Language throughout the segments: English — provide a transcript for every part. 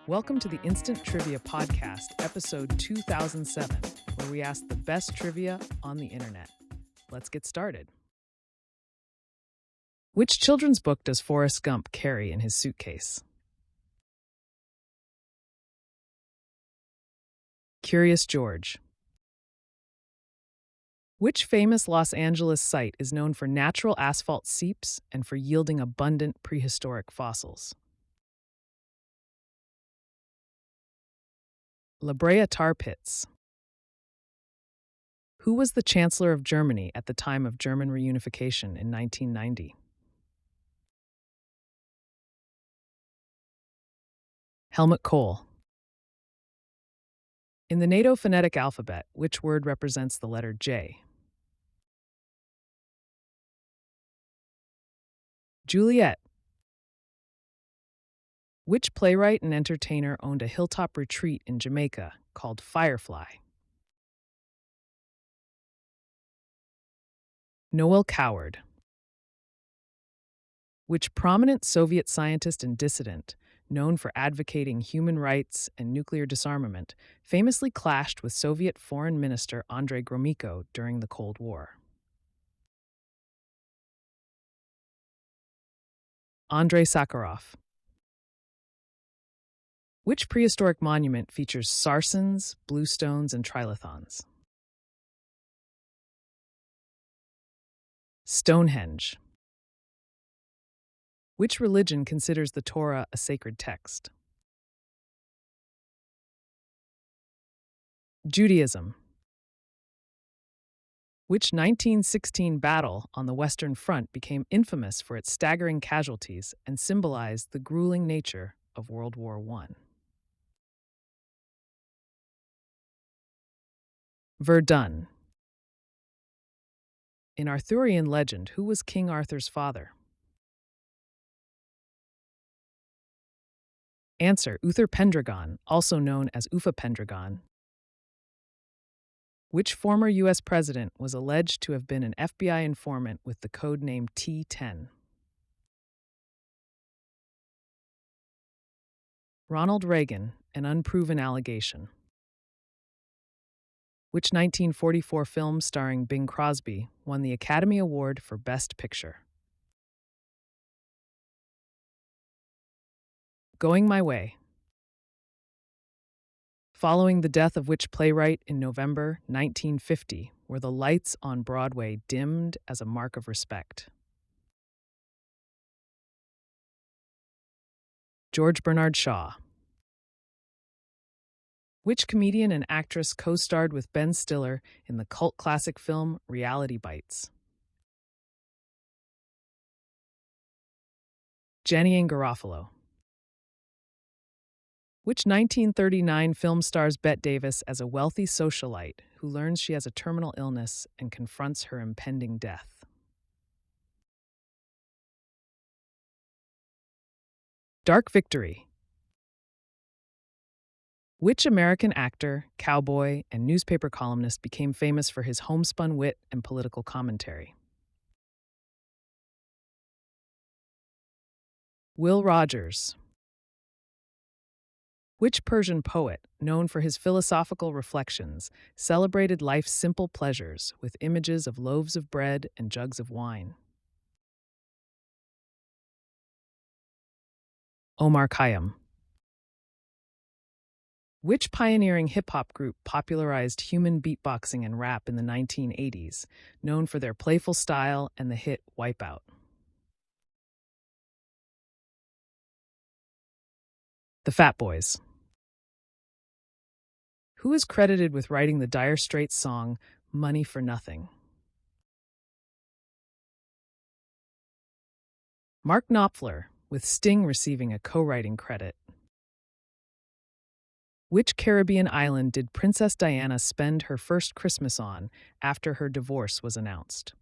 Welcome to the Instant Trivia Podcast, episode 2007, where we ask the best trivia on the internet. Let's get started. Which children's book does Forrest Gump carry in his suitcase? Curious George. Which famous Los Angeles site is known for natural asphalt seeps and for yielding abundant prehistoric fossils? La Brea Tar Pits. Who was the Chancellor of Germany at the time of German reunification in 1990? Helmut Kohl. In the NATO phonetic alphabet, which word represents the letter J? Juliet. Which playwright and entertainer owned a hilltop retreat in Jamaica called Firefly? Noel Coward. Which prominent Soviet scientist and dissident, known for advocating human rights and nuclear disarmament, famously clashed with Soviet Foreign Minister Andrei Gromyko during the Cold War? Andrei Sakharov. Which prehistoric monument features sarsens, bluestones, and trilithons? Stonehenge. Which religion considers the Torah a sacred text? Judaism. Which 1916 battle on the Western Front became infamous for its staggering casualties and symbolized the grueling nature of World War I? Verdun. In Arthurian legend, who was King Arthur's father? Answer: Uther Pendragon, also known as Ufa Pendragon. Which former U.S. president was alleged to have been an FBI informant with the code name T-10? Ronald Reagan, an unproven allegation. Which 1944 film starring Bing Crosby won the Academy Award for Best Picture? Going My Way. Following the death of which playwright in November 1950 were the lights on Broadway dimmed as a mark of respect? George Bernard Shaw. Which comedian and actress co-starred with Ben Stiller in the cult classic film Reality Bites? Janeane Garofalo. Which 1939 film stars Bette Davis as a wealthy socialite who learns she has a terminal illness and confronts her impending death? Dark Victory. Which American actor, cowboy, and newspaper columnist became famous for his homespun wit and political commentary? Will Rogers. Which Persian poet, known for his philosophical reflections, celebrated life's simple pleasures with images of loaves of bread and jugs of wine? Omar Khayyam. Which pioneering hip-hop group popularized human beatboxing and rap in the 1980s, known for their playful style and the hit Wipeout? The Fat Boys. Who is credited with writing the Dire Straits song Money for Nothing? Mark Knopfler, with Sting receiving a co-writing credit. Which Caribbean island did Princess Diana spend her first Christmas on after her divorce was announced?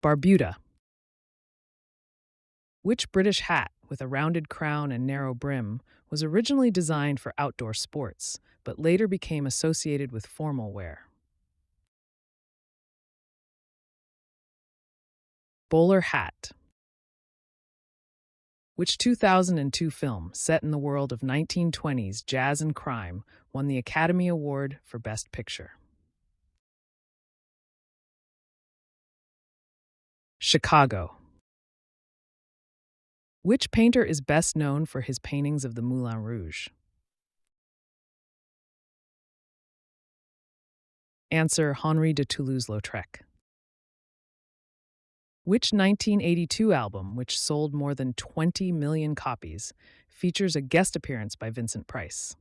Barbuda. Which British hat, with a rounded crown and narrow brim, was originally designed for outdoor sports, but later became associated with formal wear? Bowler hat. Which 2002 film, set in the world of 1920s jazz and crime, won the Academy Award for Best Picture? Chicago. Which painter is best known for his paintings of the Moulin Rouge? Answer: Henri de Toulouse-Lautrec. Which 1982 album, which sold more than 20 million copies, features a guest appearance by Vincent Price?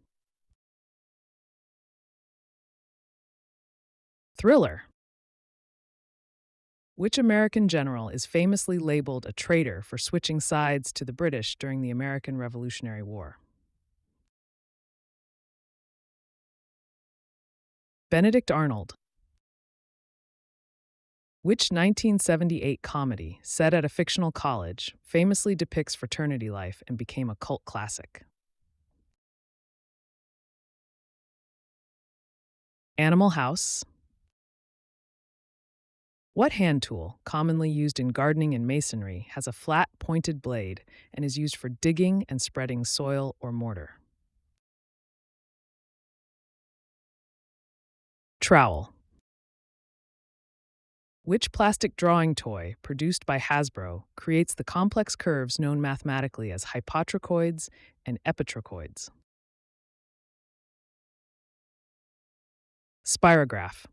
Thriller. Which American general is famously labeled a traitor for switching sides to the British during the American Revolutionary War? Benedict Arnold. Which 1978 comedy, set at a fictional college, famously depicts fraternity life and became a cult classic? Animal House. What hand tool, commonly used in gardening and masonry, has a flat, pointed blade and is used for digging and spreading soil or mortar? Trowel. Which plastic drawing toy, produced by Hasbro, creates the complex curves known mathematically as hypotrochoids and epitrochoids? Spirograph.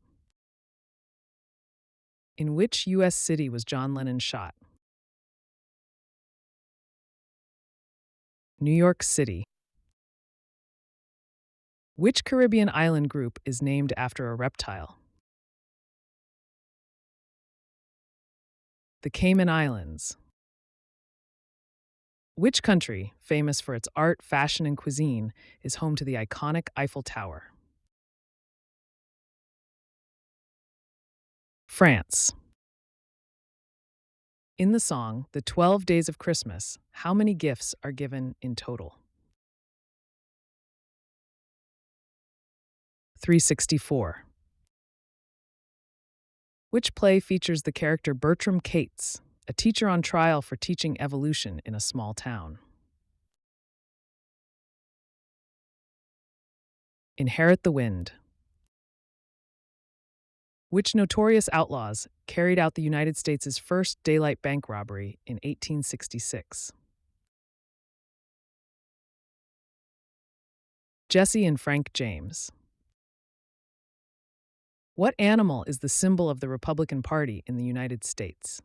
In which U.S. city was John Lennon shot? New York City. Which Caribbean island group is named after a reptile? The Cayman Islands. Which country, famous for its art, fashion, and cuisine, is home to the iconic Eiffel Tower? France. In the song, The 12 Days of Christmas, how many gifts are given in total? 364. Which play features the character Bertram Cates, a teacher on trial for teaching evolution in a small town? Inherit the Wind. Which notorious outlaws carried out the United States' first daylight bank robbery in 1866? Jesse and Frank James. What animal is the symbol of the Republican Party in the United States?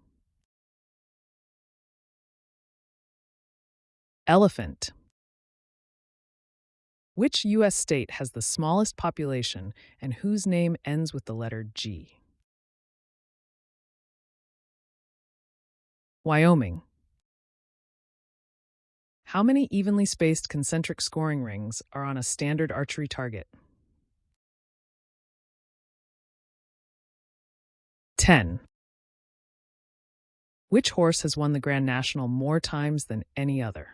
Elephant. Which U.S. state has the smallest population and whose name ends with the letter G? Wyoming. How many evenly spaced concentric scoring rings are on a standard archery target? 10. Which horse has won the Grand National more times than any other?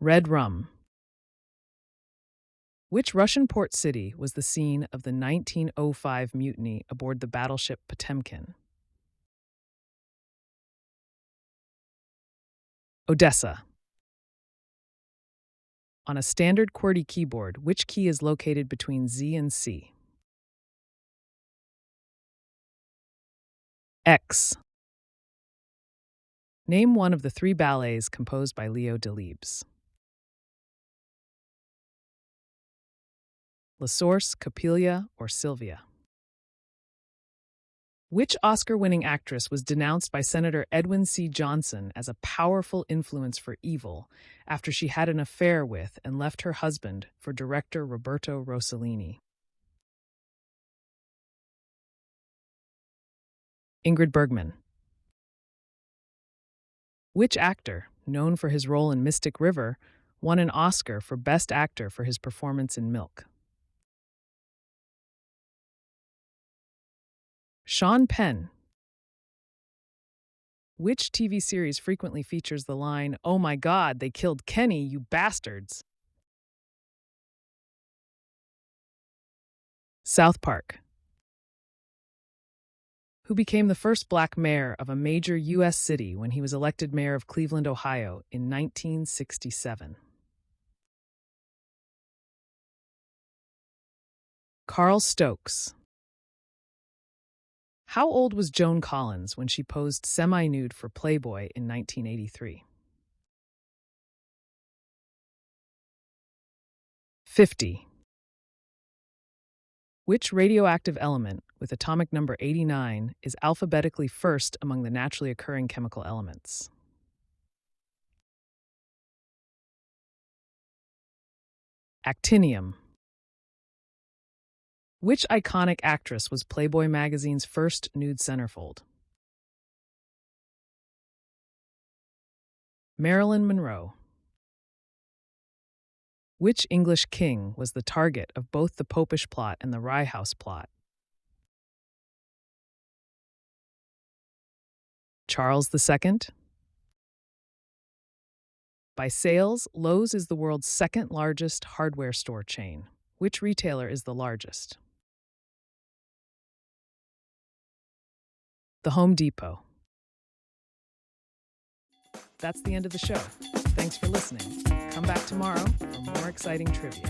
Red Rum. Which Russian port city was the scene of the 1905 mutiny aboard the battleship Potemkin? Odessa. On a standard QWERTY keyboard, which key is located between Z and C? X. Name one of the three ballets composed by Leo Delibes. La Source, Coppelia, or Sylvia? Which Oscar-winning actress was denounced by Senator Edwin C. Johnson as a powerful influence for evil after she had an affair with and left her husband for director Roberto Rossellini? Ingrid Bergman. Which actor, known for his role in Mystic River, won an Oscar for Best Actor for his performance in Milk? Sean Penn. Which TV series frequently features the line, "Oh my God, they killed Kenny, you bastards"? South Park. Who became the first black mayor of a major U.S. city when he was elected mayor of Cleveland, Ohio in 1967. Carl Stokes. How old was Joan Collins when she posed semi-nude for Playboy in 1983? 50. Which radioactive element, with atomic number 89, is alphabetically first among the naturally occurring chemical elements? Actinium. Which iconic actress was Playboy magazine's first nude centerfold? Marilyn Monroe. Which English king was the target of both the Popish plot and the Rye House plot? Charles II. By sales, Lowe's is the world's second largest hardware store chain. Which retailer is the largest? The Home Depot. That's the end of the show. Thanks for listening. Come back tomorrow for more exciting trivia.